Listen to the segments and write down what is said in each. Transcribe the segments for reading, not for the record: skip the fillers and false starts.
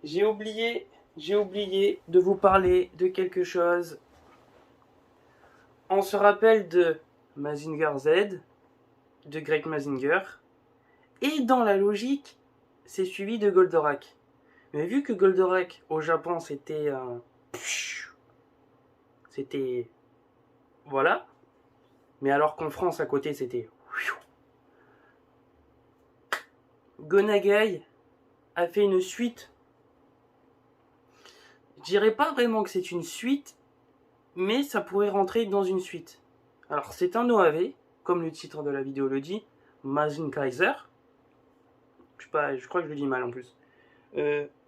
J'ai oublié de vous parler de quelque chose. On se rappelle de Mazinger Z, de Great Mazinger, et dans la logique, c'est suivi de Goldorak. Mais vu que Goldorak au Japon c'était c'était voilà, mais alors qu'en France à côté c'était Go Nagai a fait une suite. Je dirais pas vraiment que c'est une suite, mais ça pourrait rentrer dans une suite. Alors c'est un OAV, comme le titre de la vidéo le dit, Mazin Kaiser. Je crois que je le dis mal en plus.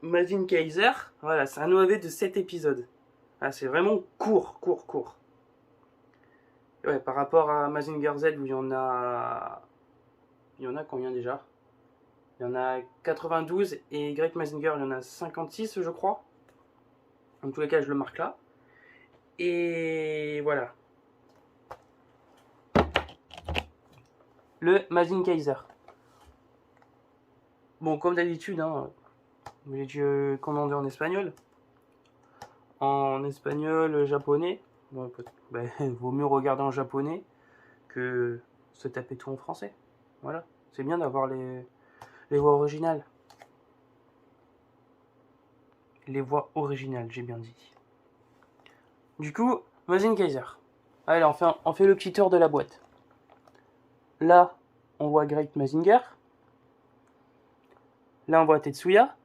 Mazin Kaiser, voilà, c'est un OAV de 7 épisodes. Ah, c'est vraiment court. Ouais, par rapport à Mazinger Z où il y en a combien déjà? Il y en a 92 et Great Mazinger il y en a 56 je crois. En tous les cas je le marque là. Et voilà. Le Mazin Kaiser. Bon, comme d'habitude, hein, j'ai dû commander en espagnol. En espagnol, japonais. Bon, vaut mieux regarder en japonais que se taper tout en français. Voilà. C'est bien d'avoir les voix originales. Les voix originales, j'ai bien dit. Du coup, Mazin Kaiser. Allez, on fait le petit tour de la boîte. Là, on voit Great Mazinger. Là, on voit Tetsuya.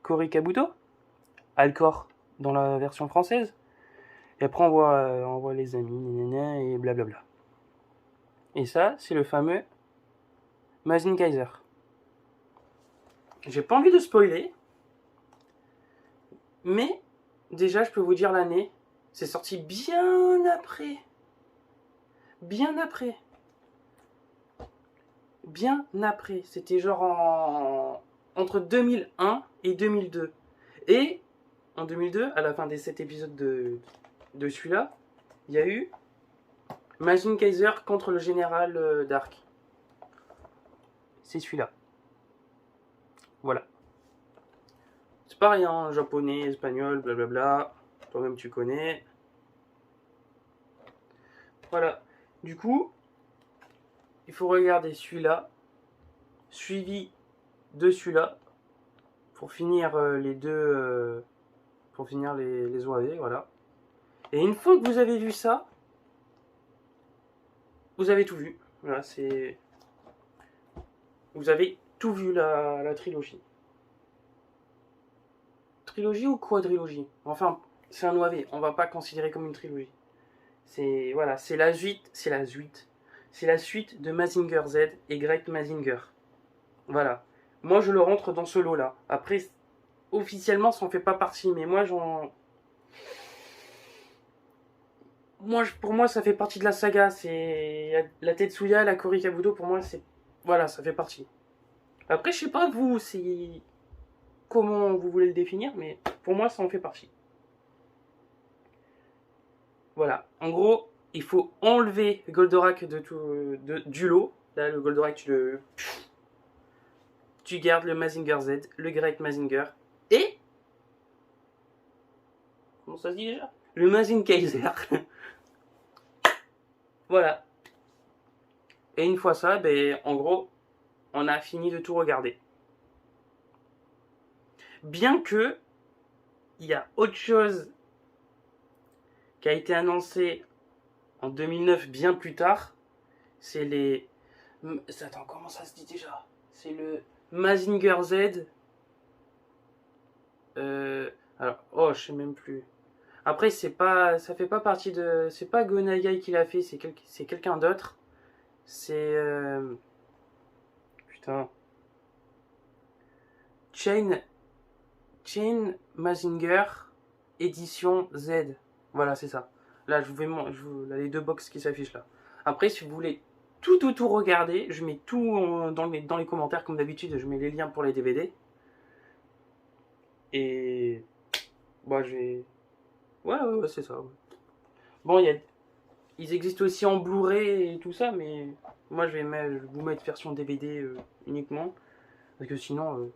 Kori Kabuto. Alcor dans la version française. Et après, on voit les amis, nanana, et blablabla. Et ça, c'est le fameux Mazin Kaiser. J'ai pas envie de spoiler, mais déjà, je peux vous dire l'année. C'est sorti bien après. Bien après. Bien après. C'était genre entre 2001 et 2002. Et en 2002, à la fin des 7 épisodes de celui-là, il y a eu Mazin Kaiser contre le général Dark. C'est celui-là. Voilà. C'est pareil, hein, japonais, espagnol, blablabla. Toi-même tu connais. Voilà. Du coup, il faut regarder celui-là, suivi de celui-là, pour finir les deux, pour finir les OAV, voilà. Et une fois que vous avez vu ça, vous avez tout vu. Voilà, c'est... Vous avez tout vu la trilogie. Trilogie ou quadrilogie? Enfin, c'est un OAV, on va pas considérer comme une trilogie. C'est voilà, c'est la suite de Mazinger Z et Great Mazinger. Voilà. Moi, je le rentre dans ce lot-là. Après, officiellement, ça en fait pas partie, mais pour moi, ça fait partie de la saga. C'est la Tetsuya, la Kori Kabuto. Pour moi, c'est voilà, ça fait partie. Après, je sais pas vous, c'est comment vous voulez le définir, mais pour moi, ça en fait partie. Voilà. En gros, il faut enlever Goldorak du lot. Là, le Goldorak, tu gardes le Mazinger Z, le Great Mazinger et comment ça se dit déjà? Le Mazin Kaiser. Voilà. Et une fois ça, en gros, on a fini de tout regarder. Bien que il y a autre chose qui a été annoncé en 2009, bien plus tard, c'est les... Attends, comment ça se dit déjà? C'est le Mazinger Z. Oh, je sais même plus. Après, ça fait pas partie de... C'est pas Go Nagai qui l'a fait, c'est quelqu'un d'autre. C'est... Putain. Chain Mazinger édition Z. Voilà, c'est ça. Là, là, les deux box qui s'affichent là. Après, si vous voulez tout regarder, je mets tout dans les commentaires comme d'habitude. Je mets les liens pour les DVD. Et bah, ouais, c'est ça. Bon, ils existent aussi en Blu-ray et tout ça, mais moi, je vais vous mettre version DVD uniquement, parce que sinon,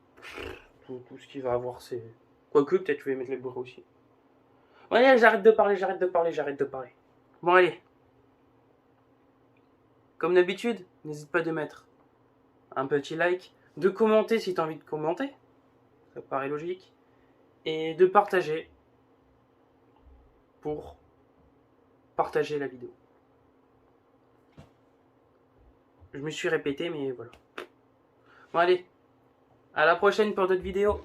tout ce qu'il va avoir, c'est... Quoique, peut-être je vais mettre les bourreaux aussi. Bon, allez, j'arrête de parler, j'arrête de parler, j'arrête de parler. Bon, allez. Comme d'habitude, n'hésite pas de mettre un petit like, de commenter si tu as envie de commenter. Ça paraît logique. Et de partager pour partager la vidéo. Je me suis répété, mais voilà. Bon, allez. À la prochaine pour d'autres vidéos.